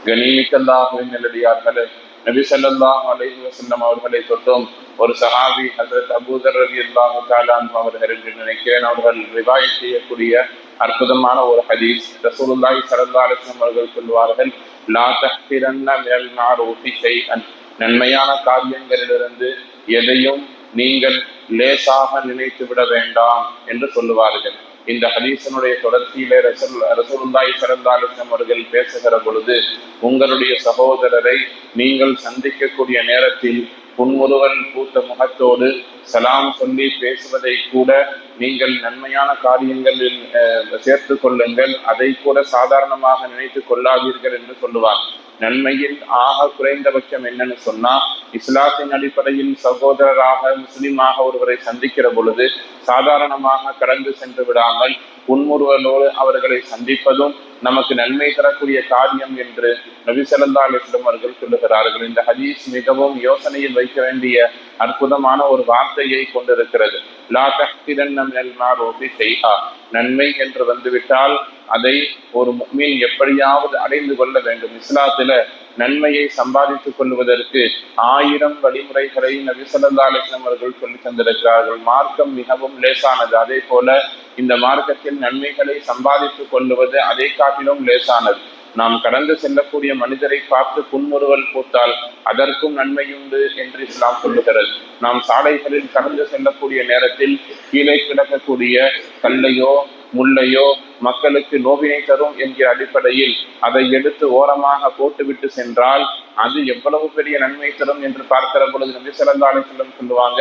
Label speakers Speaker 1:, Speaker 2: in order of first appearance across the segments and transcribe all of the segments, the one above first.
Speaker 1: கனிமிக்கல்லாஹுவின் நல்லடியார்களே, நபி ஸல்லல்லாஹு அலைஹி வஸல்லம் அவர்களை தொட்டும் ஒரு சஹாபி ஹஜ்ரத் அபூதர் ரலியல்லாஹு தஆலா அன்ஹு அவர்கள் என்று நினைக்கிறேன், அவர்கள் ரிவாயத் செய்யக்கூடிய அற்புதமான ஒரு ஹதீஸ். ரசூலுல்லாஹி ஸல்லல்லாஹு அலைஹி வஸல்லம் அவர்கள் சொல்வார்கள், லா தஹ்திரன்ன மினல் மஅரூஃபி ஷைஅன், நன்மையான காரியங்களிலிருந்து எதையும் நீங்கள் லேசாக நினைத்து விட வேண்டாம் என்று சொல்லுவார்கள். இந்த ஹதீஸனுடைய தொடர்ச்சியிலே ரசூலுல்லாஹி ஸல்லல்லாஹு அலைஹி வஸல்லம் அவர்கள் பேசுகிற பொழுது, உங்களுடைய சகோதரரை நீங்கள் சந்திக்கக்கூடிய நேரத்தில் புன்முறுவல் பூத்த முகத்தோடு சலாம் சொல்லி பேசுவதை கூட நீங்கள் நன்மையான காரியங்களில் சேர்த்து கொள்ளுங்கள், அதை கூட சாதாரணமாக நினைத்து கொள்ளாதீர்கள் என்று சொல்லுவார். நன்மையில் ஆக குறைந்தபட்சம் என்னன்னு சொன்னா, இஸ்லாத்தின் அடிப்படையில் சகோதரராக முஸ்லிமாக ஒருவரை சந்திக்கிற பொழுது சாதாரணமாக கடந்து சென்று விடாமல் புன்முறுவலோடு அவர்களை சந்திப்பதும் நமக்கு நன்மை தரக்கூடிய காரியம் என்று நபி ஸல்லல்லாஹு அலைஹி வஸல்லம் அவர்கள் சொல்லுகிறார்கள். இந்த ஹதீஸ் மிகவும் யோசனையில் வைக்க வேண்டிய அற்புதமான ஒரு வார்த்தையை கொண்டிருக்கிறது. லா தஹ்திரன்ன மினல் மஅரூஃபி ஷைஆ, நன்மை என்று வந்துவிட்டால் அதை ஒரு முஃமின் எப்படியாவது அடைந்து கொள்ள வேண்டும். இஸ்லாத்துல நன்மையை சம்பாதித்துக் கொள்வதற்கு 1000 வழிமுறைகளை நபி ஸல்லல்லாஹு அலைஹி வஸல்லம் அவர்கள் சொல்லி தந்திருக்கிறார்கள். மார்க்கம் மிகவும் லேசானது. அதே போல இந்த மார்க்கத்தில் நன்மைகளை சம்பாதித்துக் கொள்வது அதை காட்டிலும் லேசானது. நாம் கடந்து செல்லக்கூடிய மனிதரை பார்த்து புன்முறுவல் பூத்தால் அதற்கும் நன்மையுண்டு என்று இஸ்லாம் சொல்லுகிறது. நாம் சாலைகளில் கடந்து செல்லக்கூடிய நேரத்தில் கீழே கிடக்கக்கூடிய கல்லையோ முள்ளையோ மக்களுக்கு நோவினை தரும் என்கிற அடிப்படையில் அதை எடுத்து ஓரமாக போட்டுவிட்டு சென்றால் அது எவ்வளவு பெரிய நன்மை தரும் என்று பார்க்கிற பொழுது நபி ஸல்லல்லாஹு அலைஹி வஸல்லம் சொல்லுவாங்க,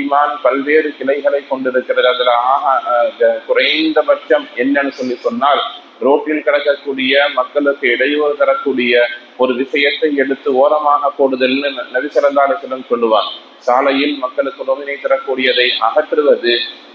Speaker 1: ஈமான் பல்வேறு கிளைகளை கொண்டிருக்கிறது. அதுல குறைந்தபட்சம் என்னன்னு சொன்னால், ரோட்டில் கிடக்கக்கூடிய மக்களுக்கு இடையூறு தரக்கூடிய ஒரு விஷயத்தை எடுத்து ஓரமாக போடுதல்னு நபி ஸல்லல்லாஹு அலைஹி வஸல்லம் சொல்லுவார். சாலையில் மக்களுக்கு நோவினை தரக்கூடியதை அகற்றுவது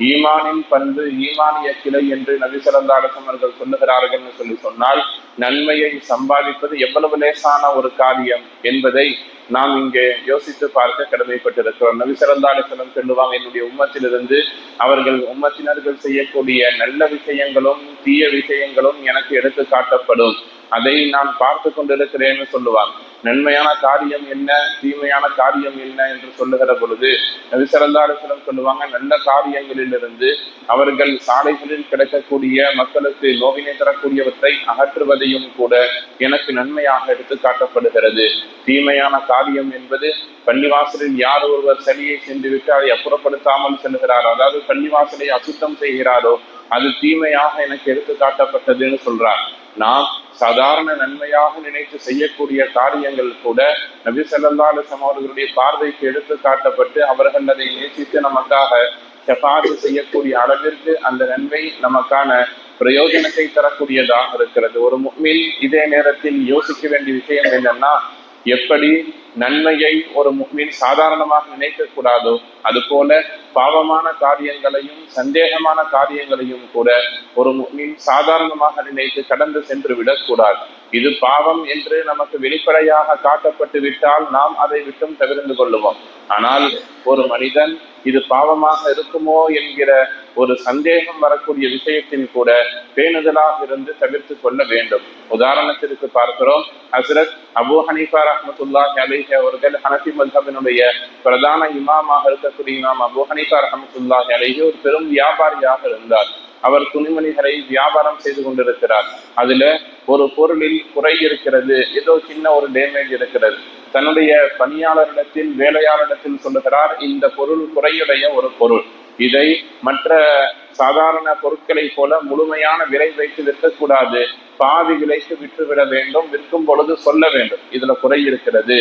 Speaker 1: ஈமானின் பண்பு, ஈமானிய கிளை என்று நபி ஸல்லல்லாஹு அலைஹி வஸல்லம் அவர்கள் சொல்லுகிறார்கள் சொன்னால், நன்மையை சம்பாதிப்பது எவ்வளவு லேசான ஒரு காரியம் என்பதை நாம் இங்கே யோசித்து பார்க்க கடமைப்பட்டிருக்கிறோம். நபி ஸல்லல்லாஹு அலைஹி வஸல்லம் சொல்லுவாங்க, என்னுடைய உம்மத்திலிருந்து அவர்கள் உம்மத்தினர்கள் செய்யக்கூடிய நல்ல விஷயங்களும் தீய விஷயங்களும் எனக்கு எடுத்து காட்டப்படும், அதை நான் பார்த்து கொண்டிருக்கிறேன்னு சொல்லுவாங்க. நன்மையான காரியம் என்ன, தீமையான காரியம் என்ன என்று சொல்லுகிற பொழுது நபி ஸல்லல்லாஹு அலைஹி வஸல்லம் சொல்லுவாங்க, நல்ல காரியங்களிலிருந்து அவர்கள் சாலைகளில் கிடைக்கக்கூடிய மக்களுக்கு நோவினை தரக்கூடியவற்றை அகற்றுவதையும் கூட எனக்கு நன்மையாக எடுத்து காட்டப்படுகிறது. தீமையான காரியம் என்பது பள்ளிவாசலில் யார் ஒருவர் சளியை சென்றுவிட்டு அதை அப்புறப்படுத்தாமல் செல்கிறாரோ, அதாவது பள்ளிவாசலை அசுத்தம் செய்கிறாரோ, அது தீமையாக எனக்கு எடுத்து காட்டப்பட்டதுன்னு சொல்றார். நாம் சாதாரண நன்மையாக நினைத்து செய்யக்கூடிய காரியங்கள் கூட நபி ஸல்லல்லாஹு அலைஹி வஸல்லம் அவர்களுடைய பார்வைக்கு எடுத்து காட்டப்பட்டு அவர்கள் அதை நேசித்து நமக்காக ஷஃபாஅத் செய்யக்கூடிய அளவிற்கு அந்த நன்மை நமக்கான பிரயோஜனத்தை தரக்கூடியதாக இருக்கிறது. ஒரு முஃமின் இதே நேரத்தில் யோசிக்க வேண்டிய விஷயம் என்னன்னா, எப்படி நன்மையை ஒரு முஃமின் சாதாரணமாக நினைக்க கூடாதோ, அதுபோல பாவமான காரியங்களையும் சந்தேகமான காரியங்களையும் கூட ஒரு முஃமின் சாதாரணமாக நினைத்து கடந்து சென்று விடக்கூடாது. இது பாவம் என்று நமக்கு வெளிப்படையாக காட்டப்பட்டு விட்டால் நாம் அதை விட்டும் தவிர்த்து கொள்ளுவோம். ஆனால் ஒரு மனிதன் இது பாவமாக இருக்குமோ என்கிற ஒரு சந்தேகம் வரக்கூடிய விஷயத்தில் கூட பேணுதலாக இருந்து தவிர்த்து கொள்ள வேண்டும். உதாரணத்திற்கு பார்க்கிறோம், ஹஸ்ரத் அபூ ஹனீஃபா ரஹ்மத்துல்லாஹி அலைஹி அவர்கள் ஹனஃபி மத்ஹபினுடைய பிரதான இமாமாக இருக்கக்கூடிய இமாம் அபூ ஹனீஃபா ரஹ்மத்துல்லாஹி அலைஹி ஒரு பெரும் வியாபாரியாக இருந்தார். அவர் துணிமணிகளை வியாபாரம் செய்து கொண்டிருக்கிறார். அதுல ஒரு பொருளில் குறை இருக்கிறது, ஏதோ சின்ன ஒரு டேமேஜ் இருக்கிறது. தன்னுடைய பணியாளரிடத்தில் வேலையாளரிடத்தில் சொல்லுகிறார், இந்த பொருள் குறையுடைய ஒரு பொருள், இதை மற்ற சாதாரண பொருட்களை போல முழுமையான விலை வைத்து விற்கக்கூடாது, பாதி விலைக்கு விற்றுவிட வேண்டும், விற்கும் பொழுது சொல்ல வேண்டும் இதுல குறை இருக்கிறது,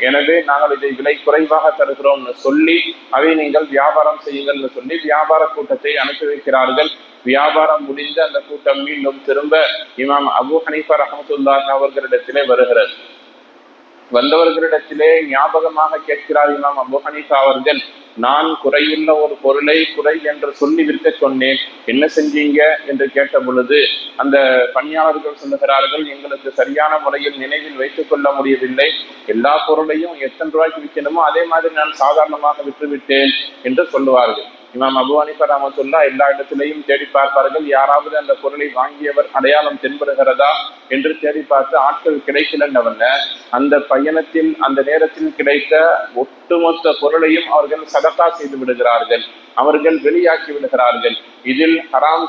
Speaker 1: எனவே நாங்கள் இதை விலை குறைவாக தருகிறோம்னு சொல்லி அதை நீங்கள் வியாபாரம் செய்யுங்கள்னு சொல்லி வியாபார கூட்டத்தை அனுப்பி வைக்கிறார்கள். வியாபாரம் முடிந்து அந்த கூட்டம் மீண்டும் திரும்ப இமாம் அபூ ஹனீஃபா ரஹ்மத்துல்லாஹி அவர்களிடத்திலே வருகிறது. வந்தவர்களிடத்திலே ஞாபகமாக கேட்கிறார் இமாம் அபூ ஹனீஃபா அவர்கள், நான் குறையுள்ள ஒரு பொருளை குறை என்று சொல்லி விற்க சொன்னேன், என்ன செஞ்சீங்க என்று கேட்ட பொழுது அந்த பணியாளர்கள் சொல்லுகிறார்கள், எங்களுக்கு சரியான முறையில் நினைவில் வைத்துக் கொள்ள முடியவில்லை, எல்லா பொருளையும் எத்தனை ரூபாய்க்கு விற்கணுமோ அதே மாதிரி நான் சாதாரணமாக விற்றுவிட்டேன் என்று சொல்லுவார்கள். இமாம் அபு ஹனீஃபா ரஹ்மத்துல்லாஹ் எல்லா இடத்திலையும் தேடி பார்ப்பார்கள், யாராவது அந்த பொருளை வாங்கியவர் அடையாளம் தென்படுகிறதா என்று தேடி பார்த்து ஆட்கள் கிடைக்கலன்னவன அந்த பயணத்தில் அந்த நேரத்தில் கிடைத்த ஒட்டுமொத்த பொருளையும் அவர்கள் சதகா செய்து விடுகிறார்கள், அவர்கள் வெளியாக்கி விடுகிறார்கள். இதில் ஹராம்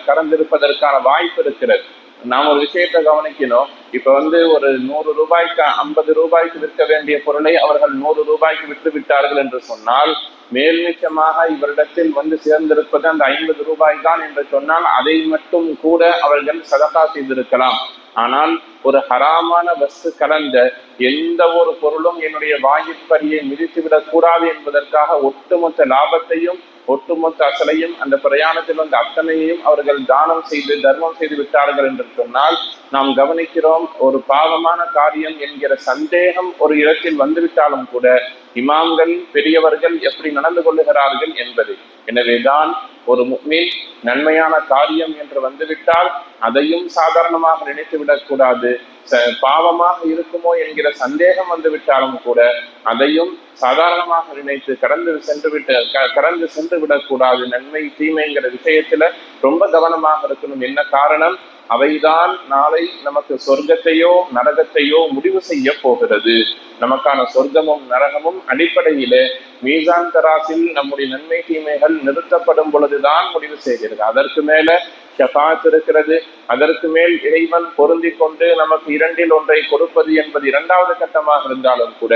Speaker 1: கலந்திருப்பதற்கான வாய்ப்பு இருக்கிறது. நாம் ஒரு விஷயத்தை கவனிக்கணும். இப்ப ஒரு 100 ரூபாய்க்கு 50 ரூபாய்க்கு விற்க வேண்டிய பொருளை அவர்கள் 100 ரூபாய்க்கு விற்று விட்டார்கள் என்று சொன்னால், மேல்மிச்சமாக இவரிடத்தில் சேர்ந்திருப்பது அந்த 50 ரூபாய் தான் என்று சொன்னால் அதை மட்டும் கூட அவர்கள் சதகா செய்திருக்கலாம். ஆனால் ஒரு ஹராமான வஸ்து கலந்த எந்த ஒரு பொருளும் என்னுடைய வாயிற்படியை மிதித்துவிடக் கூடாது என்பதற்காக ஒட்டுமொத்த லாபத்தையும் ஒட்டுமொத்த அசலையும் அந்த பிரயாணத்தில் அத்தனையையும் அவர்கள் தானம் செய்து தர்மம் செய்து விட்டார்கள் என்று சொன்னால், நாம் கவனிக்கிறோம் ஒரு பாவமான காரியம் என்கிற சந்தேகம் ஒரு இடத்தில் வந்துவிட்டாலும் கூட இமாம்கள் பெரியவர்கள் எப்படி நடந்து கொள்ளுகிறார்கள் என்பது. எனவேதான் ஒரு முஃமின் நன்மையான காரியம் என்று வந்துவிட்டால் அதையும் சாதாரணமாக நினைத்து விடக்கூடாது. பாவமாக இருக்குமோ என்கிற சந்தேகம் வந்துவிட்டாலும் கூட அதையும் சாதாரணமாக நினைத்து கடந்து சென்று விடக்கூடாது. நன்மை தீமைங்கிற விஷயத்துல ரொம்ப கவனமாக இருக்கணும். என்ன காரணம்? அவைதான் நாளை நமக்கு சொர்க்கத்தையோ நரகத்தையோ முடிவு செய்ய போகிறது. நமக்கான சொர்க்கமும் நரகமும் அடிப்படையிலே மீசான் தராசில் நம்முடைய நன்மை தீமைகள் நிறுத்தப்படும் பொழுதுதான் முடிவு செய்கிறது. அதற்கு மேல ஷஃபாத் இருக்கிறது. அதற்கு மேல் இறைவன் பொருந்தி கொண்டு நமக்கு 2இல் 1 கொடுப்பது என்பது 2வது கட்டமாக இருந்தாலும் கூட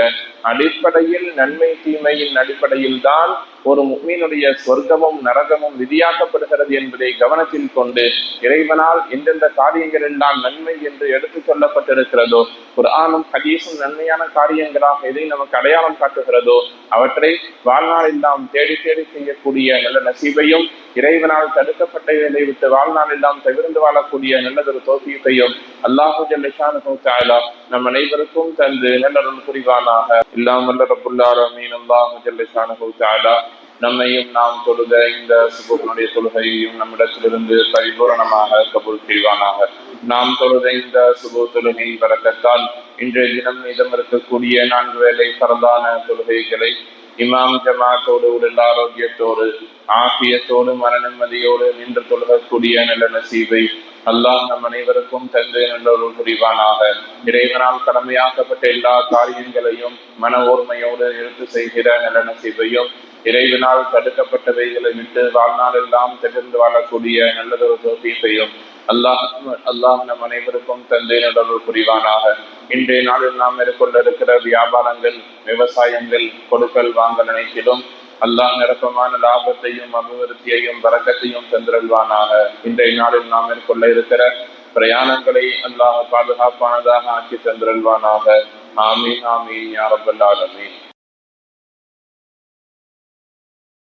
Speaker 1: அடிப்படையில் நன்மை தீமையின் அடிப்படையில் தான் ஒரு முஃமினுடைய சொர்க்கமும் நரகமும் விதியாக்கப்படுகிறது என்பதை கவனத்தில் கொண்டு இறைவனால் எந்தெந்த காரியங்கள் எல்லாம் நன்மை என்று எடுத்துச் சொல்லப்பட்டிருக்கிறதோ, குர்ஆனும் ஹதீஸும் நன்மையான காரியங்களாக எதை நமக்கு அடையாளம் காட்டுகிறதோ அவற்றை வாழ்நாளில் நாம் தேடி தேடி செய்யக்கூடிய நல்ல நசீபையும், இறைவனால் தடுக்கப்பட்டதை விட்டு வாழ்நாள் எல்லாம் தவிர்ந்து வாழக்கூடிய நல்லதொரு தௌஃபீக்கையும் அல்லாஹு ஜல்ல ஷானுஹு தஆலா நம் அனைவருக்கும் தந்து நல்லருள் புரிவானாக. எல்லாம் வல்ல ரப்புல் ஆலமீன் அல்லாஹு ஜல்ல ஷானுஹு தஆலா நம்மையும் நாம் தொழுத இந்த சுபஹனுடைய தொழுகையையும் நம்மிடத்திலிருந்து பரிபூரணமாக கபூல் செய்வானாக. நாம் தொழுத இந்த சுப தொழுகை பரக்கத்தால் இன்றைய தினம் மீதம் இருக்கக்கூடிய 4 வேளை பரதான தொழுகைகளை இமாம் ஜமாத்தோடு உடல் ஆரோக்கியத்தோடு ஆஃபியத்தோடு மன நிம்மதியோடு நின்று தொழுகக்கூடிய நல்ல நசீபை அல்லாஹ் நம் அனைவருக்கும் தந்து நல்லொரு புரிவானாக. இறைவனால் கடமையாக்கப்பட்ட எல்லா காரியங்களையும் மன ஓர்மையோடு எடுத்து செய்கிற நல்ல நசீபையும், இறைவனால் தடுக்கப்பட்டவைகளை விட்டு வாழ்நாள் எல்லாம் தெரிந்து வாழக்கூடிய நல்லதொரு தௌஃபீக்கையும் அல்லாஹ் நம் அனைவருக்கும் தந்தை நல்லொரு புரிவானாக. இன்றைய நாளில் நாம் மேற்கொண்டிருக்கிற வியாபாரங்கள், விவசாயங்கள், கொடுக்கல் வாங்கல் அனைத்திலும் அல்லாஹ் நிரப்பமான லாபத்தையும் அபிவிருத்தியையும் பரக்கத்தையும் தந்திருவானாக. இன்றைய நாளில் நாம் மேற்கொள்ள இருக்கிற பிரயாணங்களை அல்லாஹ் பாதுகாப்பானதாக ஆக்கி தந்திருவானாக. ஆமீன் ஆமீன் யா ரப்பல் ஆலமீன்.